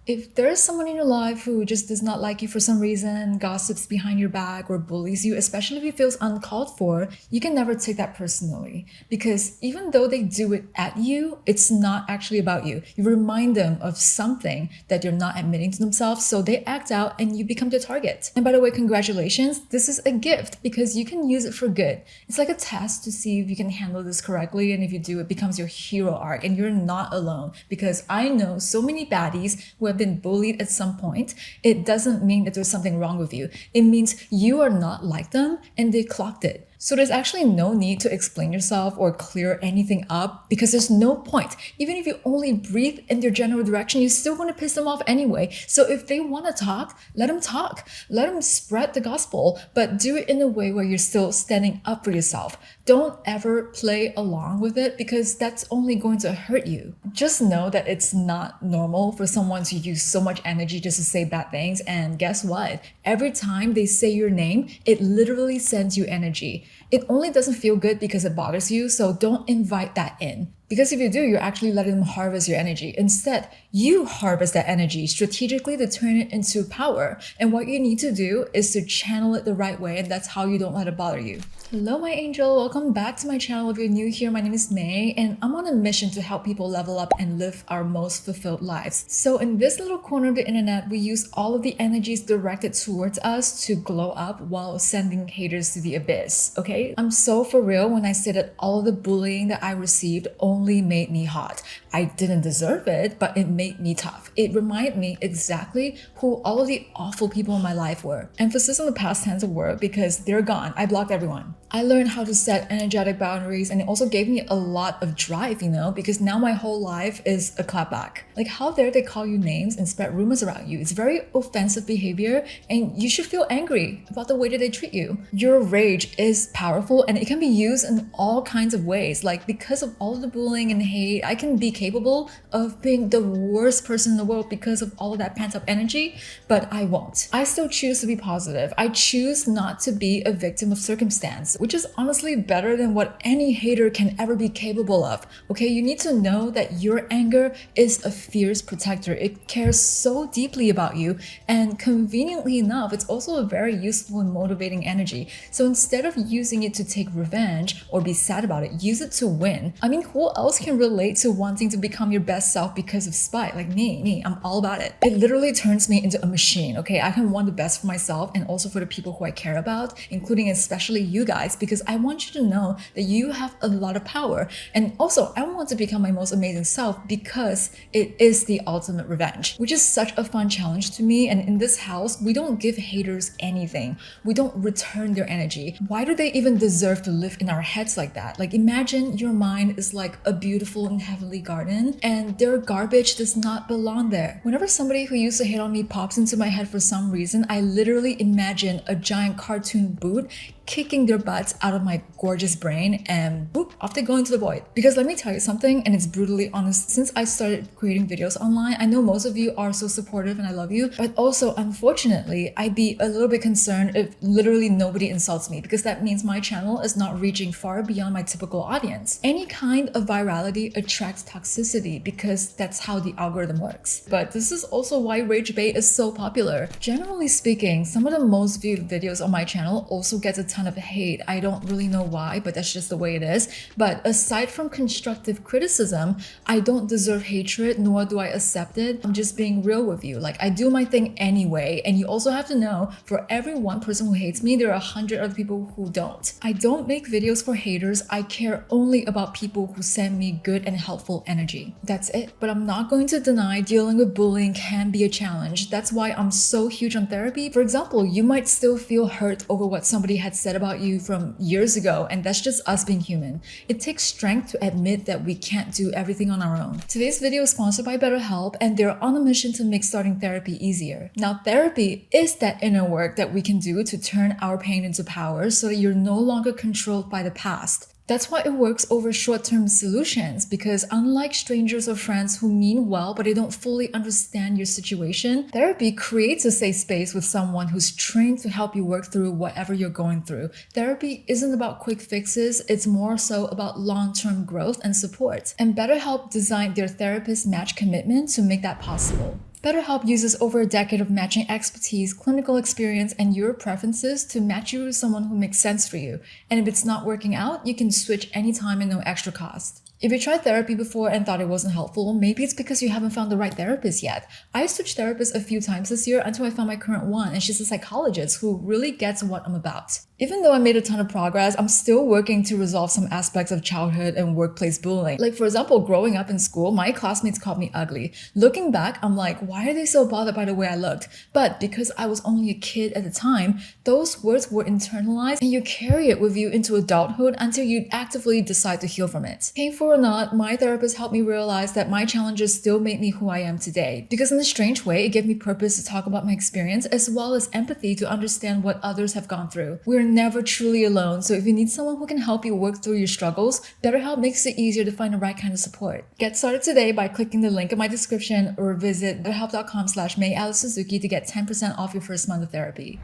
If there is someone in your life who just does not like you for some reason, gossips behind your back, or bullies you, especially if it feels uncalled for, you can never take that personally. Because even though they do it at you, it's not actually about you. You remind them of something that they're not admitting to themselves, so they act out and you become their target. And by the way, congratulations, this is a gift because you can use it for good. It's like a test to see if you can handle this correctly, and if you do, it becomes your hero arc, and you're not alone. Because I know so many baddies who have been bullied at some point. It doesn't mean that there's something wrong with you. It means you are not like them and they clocked it. So there's actually no need to explain yourself or clear anything up because there's no point. Even if you only breathe in their general direction, you're still going to piss them off anyway. So if they want to talk, let them talk. Let them spread the gospel, but do it in a way where you're still standing up for yourself. Don't ever play along with it because that's only going to hurt you. Just know that it's not normal for someone to use so much energy just to say bad things. And guess what? Every time they say your name, it literally sends you energy. It only doesn't feel good because it bothers you, so don't invite that in. Because if you do, you're actually letting them harvest your energy. Instead, you harvest that energy strategically to turn it into power. And what you need to do is to channel it the right way, and that's how you don't let it bother you. Hello, my angel. Welcome back to my channel. If you're new here, my name is May, and I'm on a mission to help people level up and live our most fulfilled lives. So in this little corner of the internet, we use all of the energies directed towards us to glow up while sending haters to the abyss, okay? I'm so for real when I say that all of the bullying that I received only made me hot. I didn't deserve it, but it made me tough. It reminded me exactly who all of the awful people in my life were. Emphasis on the past tense of word because they're gone. I blocked everyone. I learned how to set energetic boundaries, and it also gave me a lot of drive, because now my whole life is a clapback. Like, how dare they call you names and spread rumors around you? It's very offensive behavior, and you should feel angry about the way that they treat you. Your rage is powerful, and it can be used in all kinds of ways. Like, because of all the bullying and hate, I can be capable of being the worst person in the world because of all of that pent-up energy, but I won't. I still choose to be positive. I choose not to be a victim of circumstance, which is honestly better than what any hater can ever be capable of. Okay, you need to know that your anger is a fierce protector. It cares so deeply about you, and conveniently enough, it's also a very useful and motivating energy. So instead of using it to take revenge or be sad about it, use it to win. I mean, who else can relate to wanting to become your best self because of spite? Like me, I'm all about it. It literally turns me into a machine, okay? I can want the best for myself and also for the people who I care about, including especially you guys, because I want you to know that you have a lot of power. And also, I want to become my most amazing self because it is the ultimate revenge, which is such a fun challenge to me. And in this house, we don't give haters anything. We don't return their energy. Why do they even deserve to live in our heads like that? Like, imagine your mind is like a beautiful and heavenly garden, and their garbage does not belong there. Whenever somebody who used to hate on me pops into my head for some reason, I literally imagine a giant cartoon boot kicking their butts out of my gorgeous brain, and boop, off they go into the void. Because let me tell you something, and it's brutally honest, since I started creating videos online, I know most of you are so supportive and I love you, but also unfortunately, I'd be a little bit concerned if literally nobody insults me, because that means my channel is not reaching far beyond my typical audience. Any kind of virality attracts toxicity because that's how the algorithm works. But this is also why rage bait is so popular. Generally speaking, some of the most viewed videos on my channel also get a ton of hate. I don't really know why, but that's just the way it is. But aside from constructive criticism, I don't deserve hatred, nor do I accept it. I'm just being real with you. Like, I do my thing anyway, and you also have to know, for every one person who hates me, there are 100 other people who don't. I don't make videos for haters. I care only about people who send me good and helpful energy. That's it. But I'm not going to deny dealing with bullying can be a challenge. That's why I'm so huge on therapy. For example, you might still feel hurt over what somebody had said about you from years ago, and that's just us being human. It takes strength to admit that we can't do everything on our own. Today's video is sponsored by BetterHelp, and they're on a mission to make starting therapy easier. Now, therapy is that inner work that we can do to turn our pain into power so that you're no longer controlled by the past. That's why it works over short-term solutions, because unlike strangers or friends who mean well but they don't fully understand your situation, therapy creates a safe space with someone who's trained to help you work through whatever you're going through. Therapy isn't about quick fixes, it's more so about long-term growth and support. And BetterHelp designed their therapist match commitment to make that possible. BetterHelp uses over a decade of matching expertise, clinical experience, and your preferences to match you with someone who makes sense for you. And if it's not working out, you can switch anytime at no extra cost. If you tried therapy before and thought it wasn't helpful, maybe it's because you haven't found the right therapist yet. I switched therapists a few times this year until I found my current one, and she's a psychologist who really gets what I'm about. Even though I made a ton of progress, I'm still working to resolve some aspects of childhood and workplace bullying. Like, for example, growing up in school, my classmates called me ugly. Looking back, I'm like, why are they so bothered by the way I looked? But because I was only a kid at the time, those words were internalized and you carry it with you into adulthood until you actively decide to heal from it. Painful or not, my therapist helped me realize that my challenges still make me who I am today. Because in a strange way, it gave me purpose to talk about my experience as well as empathy to understand what others have gone through. We're never truly alone, so if you need someone who can help you work through your struggles, BetterHelp makes it easier to find the right kind of support. Get started today by clicking the link in my description or visit betterhelp.com/MayAliceSuzuki to get 10% off your first month of therapy.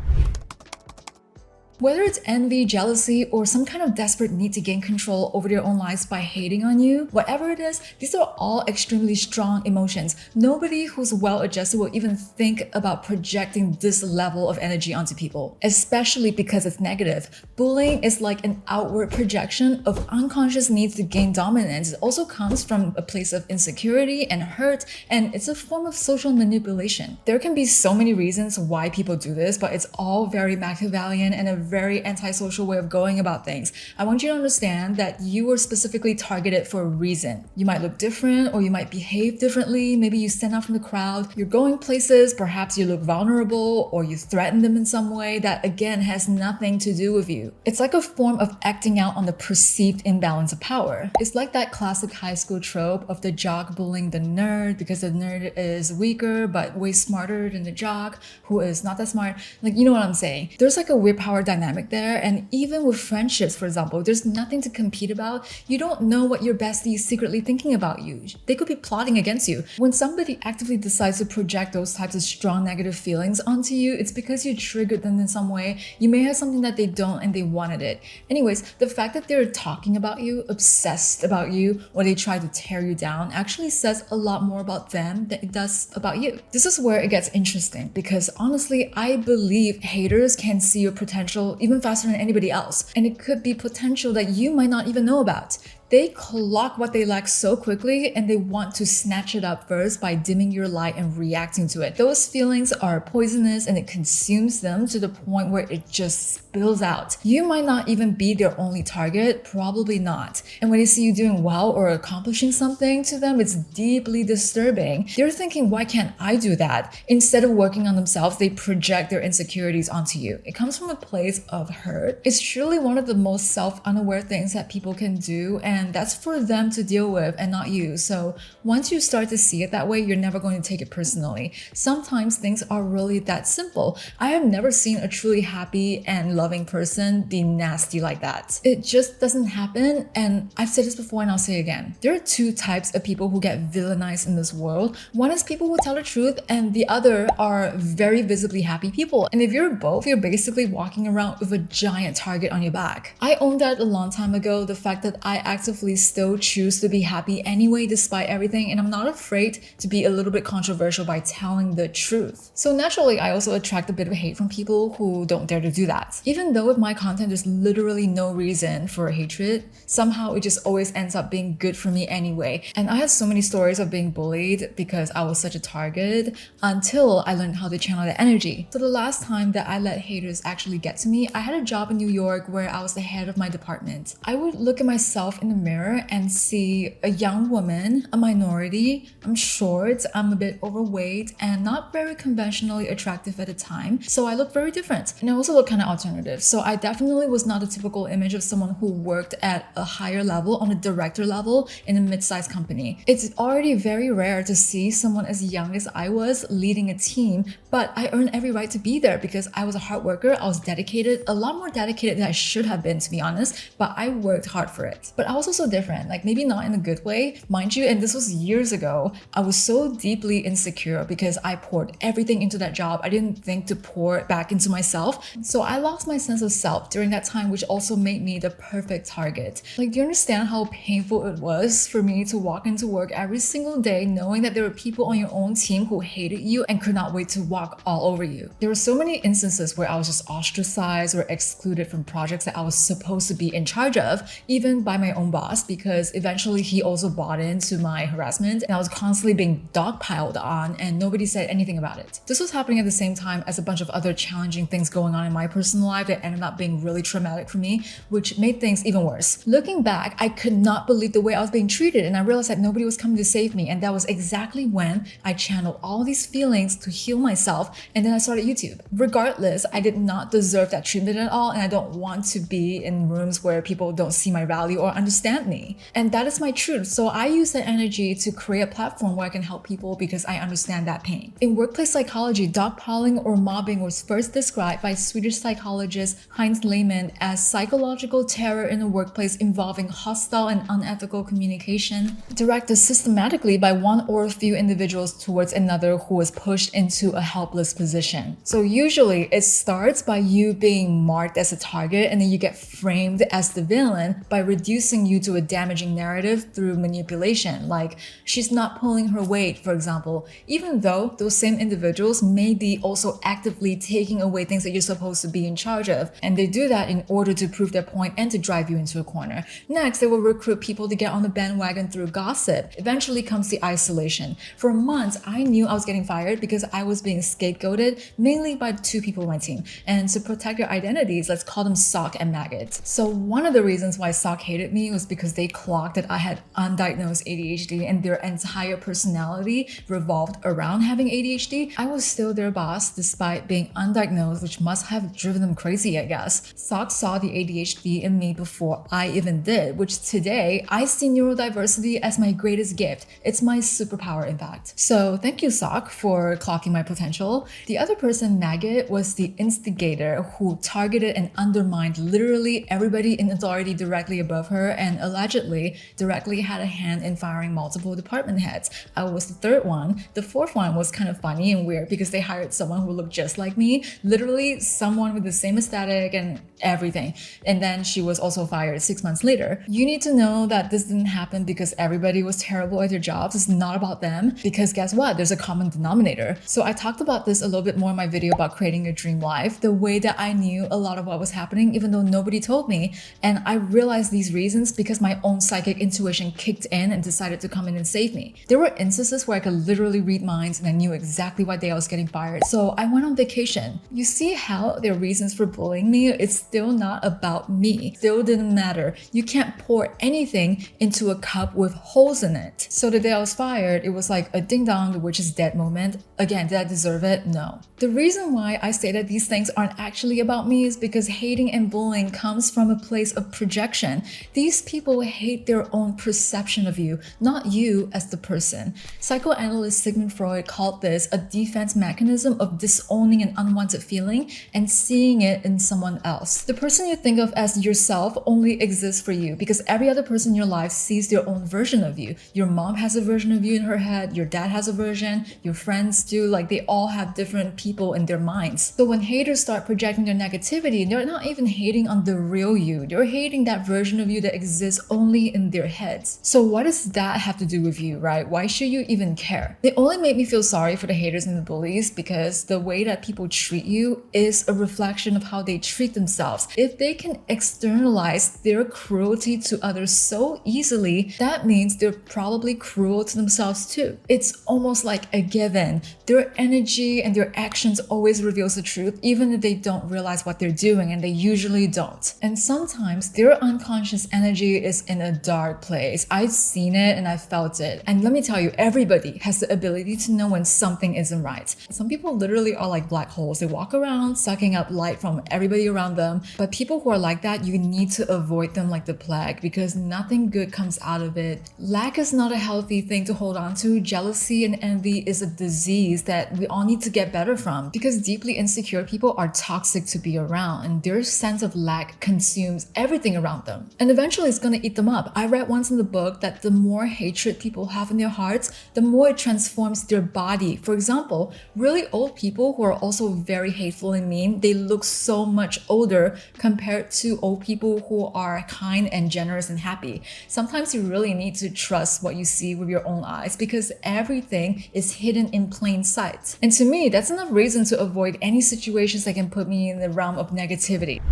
Whether it's envy, jealousy, or some kind of desperate need to gain control over their own lives by hating on you, whatever it is, these are all extremely strong emotions. Nobody who's well-adjusted will even think about projecting this level of energy onto people, especially because it's negative. Bullying is like an outward projection of unconscious needs to gain dominance. It also comes from a place of insecurity and hurt, and it's a form of social manipulation. There can be so many reasons why people do this, but it's all very Machiavellian and a very antisocial way of going about things. I want you to understand that you were specifically targeted for a reason. You might look different or you might behave differently. Maybe you stand out from the crowd. You're going places, perhaps you look vulnerable or you threaten them in some way that again has nothing to do with you. It's like a form of acting out on the perceived imbalance of power. It's like that classic high school trope of the jock bullying the nerd because the nerd is weaker but way smarter than the jock who is not that smart. Like, you know what I'm saying? There's like a weird power dynamic there, and even with friendships, for example, there's nothing to compete about. You don't know what your bestie is secretly thinking about you. They could be plotting against you. When somebody actively decides to project those types of strong negative feelings onto you, it's because you triggered them in some way. You may have something that they don't and they wanted it. Anyways, the fact that they're talking about you, obsessed about you, or they try to tear you down actually says a lot more about them than it does about you. This is where it gets interesting because honestly, I believe haters can see your potential even faster than anybody else. And it could be potential that you might not even know about. They clock what they lack so quickly and they want to snatch it up first by dimming your light and reacting to it. Those feelings are poisonous and it consumes them to the point where it just spills out. You might not even be their only target, probably not. And when they see you doing well or accomplishing something to them, it's deeply disturbing. They're thinking, why can't I do that? Instead of working on themselves, they project their insecurities onto you. It comes from a place of hurt. It's truly one of the most self-unaware things that people can do, and that's for them to deal with and not you. So once you start to see it that way, you're never going to take it personally. Sometimes things are really that simple. I have never seen a truly happy and loving person be nasty like that. It just doesn't happen, and I've said this before and I'll say it again. There are two types of people who get villainized in this world. One is people who tell the truth, and the other are very visibly happy people. And if you're both, you're basically walking around with a giant target on your back. I owned that a long time ago, the fact that I actively still choose to be happy anyway despite everything, and I'm not afraid to be a little bit controversial by telling the truth. So naturally, I also attract a bit of hate from people who don't dare to do that. Even though with my content there's literally no reason for hatred, somehow it just always ends up being good for me anyway. And I had so many stories of being bullied because I was such a target until I learned how to channel that energy. So the last time that I let haters actually get to me, I had a job in New York where I was the head of my department. I would look at myself in the mirror and see a young woman, a minority. I'm short, I'm a bit overweight, and not very conventionally attractive at the time. So I look very different. And I also look kind of alternative. So I definitely was not a typical image of someone who worked at a higher level, on a director level in a mid-sized company. It's already very rare to see someone as young as I was leading a team, but I earned every right to be there because I was a hard worker, I was dedicated, a lot more dedicated than I should have been, to be honest, but I worked hard for it. But I was also so different, like maybe not in a good way, mind you, and this was years ago. I was so deeply insecure because I poured everything into that job. I didn't think to pour it back into myself. So I lost my sense of self during that time, which also made me the perfect target. Like, do you understand how painful it was for me to walk into work every single day knowing that there were people on your own team who hated you and could not wait to walk all over you? There were so many instances where I was just ostracized or excluded from projects that I was supposed to be in charge of, even by my own boss, because eventually he also bought into my harassment and I was constantly being dogpiled on and nobody said anything about it. This was happening at the same time as a bunch of other challenging things going on in my personal life that ended up being really traumatic for me, which made things even worse. Looking back, I could not believe the way I was being treated, and I realized that nobody was coming to save me, and that was exactly when I channeled all these feelings to heal myself, and then I started YouTube. Regardless, I did not deserve that treatment at all, and I don't want to be in rooms where people don't see my value or understand me. And that is my truth. So I use that energy to create a platform where I can help people because I understand that pain. In workplace psychology, dogpiling or mobbing was first described by Swedish psychologist Heinz Lehmann as psychological terror in a workplace involving hostile and unethical communication, directed systematically by one or a few individuals towards another who was pushed into a helpless position. So usually it starts by you being marked as a target, and then you get framed as the villain by reducing you to a damaging narrative through manipulation, like she's not pulling her weight, for example, even though those same individuals may be also actively taking away things that you're supposed to be in charge of, and they do that in order to prove their point and to drive you into a corner. Next, they will recruit people to get on the bandwagon through gossip. Eventually comes the isolation. For months, I knew I was getting fired because I was being scapegoated mainly by two people on my team, and to protect their identities, let's call them Sock and Maggot. So one of the reasons why Sock hated me was because they clocked that I had undiagnosed ADHD and their entire personality revolved around having ADHD. I was still their boss despite being undiagnosed, which must have driven them crazy, I guess. Sock saw the ADHD in me before I even did, which today I see neurodiversity as my greatest gift. It's my superpower, in fact. So thank you, Sock, for clocking my potential. The other person, Maggot, was the instigator who targeted and undermined literally everybody in authority directly above her, and allegedly directly had a hand in firing multiple department heads. I was the third one. The fourth one was kind of funny and weird because they hired someone who looked just like me, literally someone with the same aesthetic and everything. And then she was also fired 6 months later. You need to know that this didn't happen because everybody was terrible at their jobs. It's not about them, because guess what? There's a common denominator. So I talked about this a little bit more in my video about creating your dream life, the way that I knew a lot of what was happening even though nobody told me. And I realized these reasons because my own psychic intuition kicked in and decided to come in and save me. There were instances where I could literally read minds and I knew exactly what day I was getting fired. So I went on vacation. You see how there are reasons for bullying me? It's still not about me. Still didn't matter. You can't pour anything into a cup with holes in it. So the day I was fired, it was like a ding dong, the witch is dead moment. Again, did I deserve it? No. The reason why I say that these things aren't actually about me is because hating and bullying comes from a place of projection. These people hate their own perception of you, not you as the person. Psychoanalyst Sigmund Freud called this a defense mechanism of disowning an unwanted feeling and seeing it in someone else. The person you think of as yourself only exists for you because every other person in your life sees their own version of you. Your mom has a version of you in her head, your dad has a version, your friends do, like they all have different people in their minds. So when haters start projecting their negativity, they're not even hating on the real you. They're hating that version of you that exists only in their heads. So what does that have to do with you, right? Why should you even care? It only made me feel sorry for the haters and the bullies because the way that people treat you is a reflection of how they treat themselves. If they can externalize their cruelty to others so easily, that means they're probably cruel to themselves too. It's almost like a given. Their energy and their actions always reveals the truth, even if they don't realize what they're doing, and they usually don't. And sometimes their unconscious energy is in a dark place. I've seen it and I felt it. And let me tell you, everybody has the ability to know when something isn't right. Some people literally are like black holes. They walk around sucking up light from everybody around them. But people who are like that, you need to avoid them like the plague because nothing good comes out of it. Lack is not a healthy thing to hold on to. Jealousy and envy is a disease that we all need to get better from because deeply insecure people are toxic to be around and their sense of lack consumes everything around them. And eventually it's gonna eat them up. I read once in the book that the more hatred people have in their hearts, the more it transforms their body. For example, really old people who are also very hateful and mean, they look so much older compared to old people who are kind and generous and happy. Sometimes you really need to trust what you see with your own eyes because everything is hidden in plain sight. And to me, that's enough reason to avoid any situations that can put me in the realm of negativity.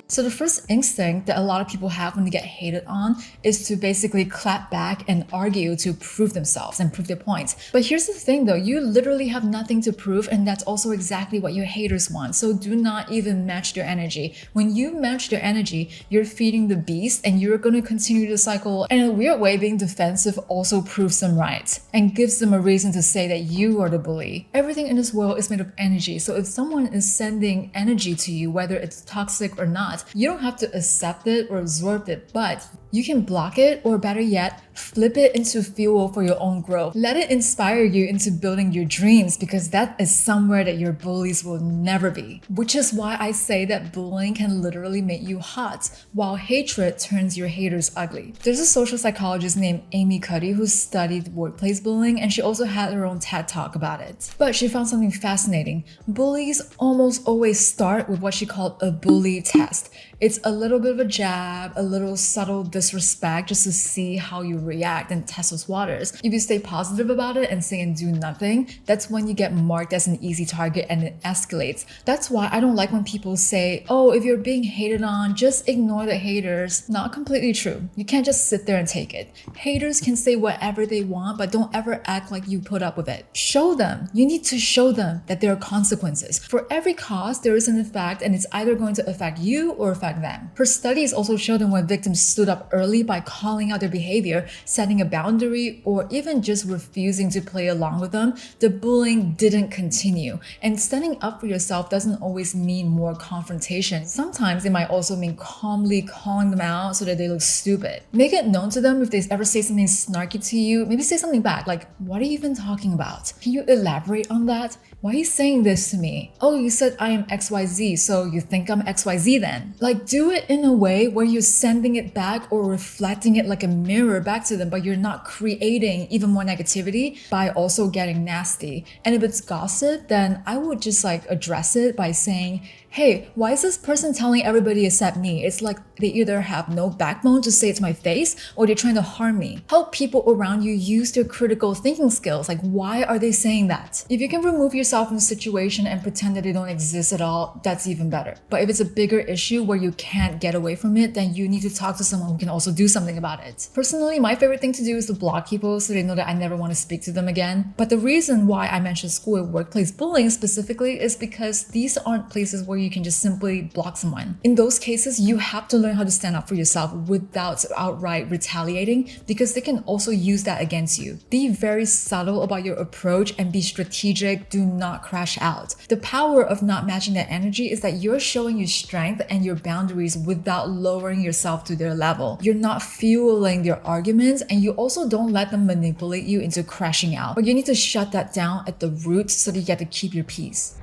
So the first instinct that a lot of people have when they get hated on is to basically clap back and argue to prove themselves and prove their points. But here's the thing though, you literally have nothing to prove, and that's also exactly what your haters want. So do not even match their energy. When you match their energy, you're feeding the beast and you're going to continue the cycle. And in a weird way, being defensive also proves them right and gives them a reason to say that you are the bully. Everything in this world is made of energy. So if someone is sending energy to you, whether it's toxic or not, you don't have to accept it or absorb it, but you can block it, or better yet, flip it into fuel for your own growth. Let it inspire you into building your dreams, because that is somewhere that your bullies will never be. Which is why I say that bullying can literally make you hot, while hatred turns your haters ugly. There's a social psychologist named Amy Cuddy who studied workplace bullying, and she also had her own TED talk about it. But she found something fascinating. Bullies almost always start with what she called a bully test. It's a little bit of a jab, a little subtle disrespect just to see how you react and test those waters. If you stay positive about it and say and do nothing, that's when you get marked as an easy target and it escalates. That's why I don't like when people say, oh, if you're being hated on, just ignore the haters. Not completely true. You can't just sit there and take it. Haters can say whatever they want, but don't ever act like you put up with it. Show them. You need to show them that there are consequences. For every cause, there is an effect, and it's either going to affect you or affect them. Her studies also showed that when victims stood up early by calling out their behavior, setting a boundary, or even just refusing to play along with them, the bullying didn't continue. And standing up for yourself doesn't always mean more confrontation. Sometimes it might also mean calmly calling them out so that they look stupid. Make it known to them if they ever say something snarky to you. Maybe say something back, like, what are you even talking about? Can you elaborate on that? Why are you saying this to me? Oh, you said I am XYZ, so you think I'm XYZ then? Like, do it in a way where you're sending it back or reflecting it like a mirror back to them, but you're not creating even more negativity by also getting nasty. And if it's gossip, then I would just address it by saying, hey, why is this person telling everybody except me? It's like they either have no backbone to say it to my face, or they're trying to harm me. Help people around you use their critical thinking skills. Like, why are they saying that? If you can remove yourself from the situation and pretend that they don't exist at all, that's even better. But if it's a bigger issue where you can't get away from it, then you need to talk to someone who can also do something about it. Personally, my favorite thing to do is to block people so they know that I never want to speak to them again. But the reason why I mentioned school and workplace bullying specifically is because these aren't places where you can just simply block someone. In those cases, you have to learn how to stand up for yourself without outright retaliating, because they can also use that against you. Be very subtle about your approach and be strategic. Do not crash out. The power of not matching that energy is that you're showing your strength and your boundaries without lowering yourself to their level. You're not fueling their arguments, and you also don't let them manipulate you into crashing out. But you need to shut that down at the root so that you get to keep your peace.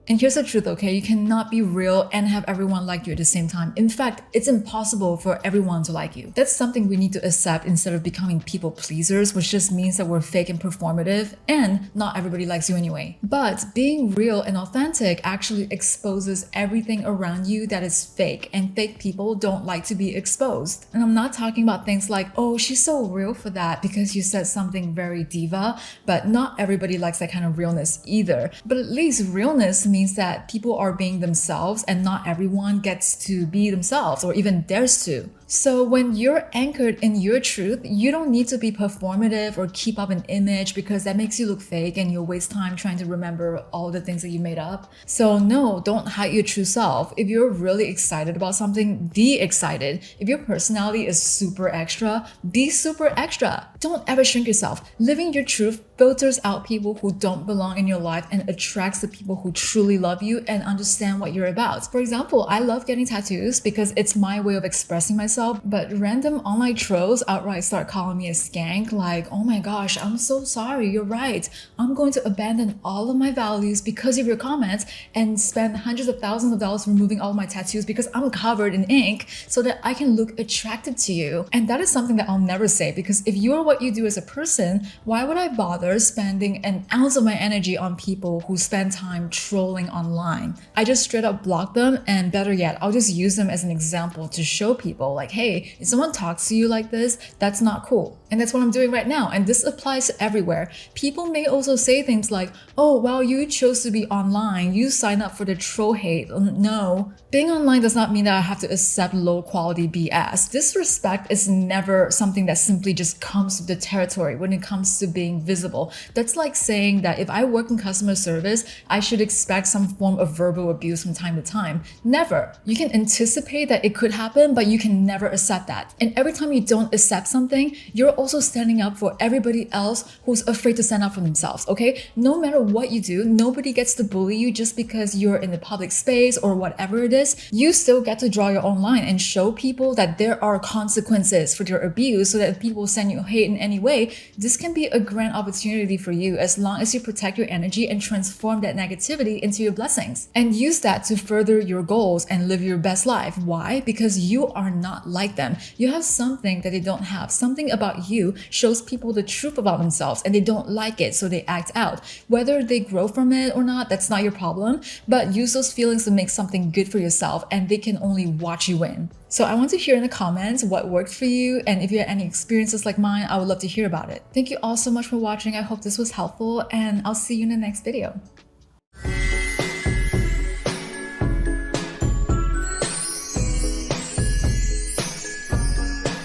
And here's the truth, okay? You cannot be real and have everyone like you at the same time. In fact, it's impossible for everyone to like you. That's something we need to accept instead of becoming people pleasers, which just means that we're fake and performative, and not everybody likes you anyway. But being real and authentic actually exposes everything around you that is fake, and fake people don't like to be exposed. And I'm not talking about things like, oh, she's so real for that because you said something very diva, but not everybody likes that kind of realness either. But at least realness means that people are being themselves, and not everyone gets to be themselves or even dares to. So when you're anchored in your truth, you don't need to be performative or keep up an image, because that makes you look fake and you'll waste time trying to remember all the things that you made up. So no, don't hide your true self. If you're really excited about something, be excited. If your personality is super extra, be super extra. Don't ever shrink yourself. Living your truth filters out people who don't belong in your life and attracts the people who truly truly love you and understand what you're about. For example, I love getting tattoos because it's my way of expressing myself, but random online trolls outright start calling me a skank, like, oh my gosh, I'm so sorry, you're right. I'm going to abandon all of my values because of your comments and spend hundreds of thousands of dollars removing all my tattoos because I'm covered in ink so that I can look attractive to you. And that is something that I'll never say, because if you are what you do as a person, why would I bother spending an ounce of my energy on people who spend time trolling online? I just straight up block them, and better yet, I'll just use them as an example to show people like, hey, if someone talks to you like this, that's not cool. And that's what I'm doing right now. And this applies everywhere. People may also say things like, oh, well, you chose to be online. You sign up for the troll hate. No, being online does not mean that I have to accept low quality BS. Disrespect is never something that simply just comes with the territory when it comes to being visible. That's like saying that if I work in customer service, I should expect some form of verbal abuse from time to time. Never. You can anticipate that it could happen, but you can never accept that. And every time you don't accept something, you're also standing up for everybody else who's afraid to stand up for themselves, okay? No matter what you do, nobody gets to bully you just because you're in the public space or whatever it is. You still get to draw your own line and show people that there are consequences for your abuse, so that if people send you hate in any way, this can be a grand opportunity for you as long as you protect your energy and transform that negativity into your blessings. And use that to further your goals and live your best life. Why? Because you are not like them. You have something that they don't have. Something about you shows people the truth about themselves and they don't like it, so they act out. Whether they grow from it or not, that's not your problem, but use those feelings to make something good for yourself, and they can only watch you win. So I want to hear in the comments what worked for you, and if you had any experiences like mine, I would love to hear about it. Thank you all so much for watching. I hope this was helpful, and I'll see you in the next video.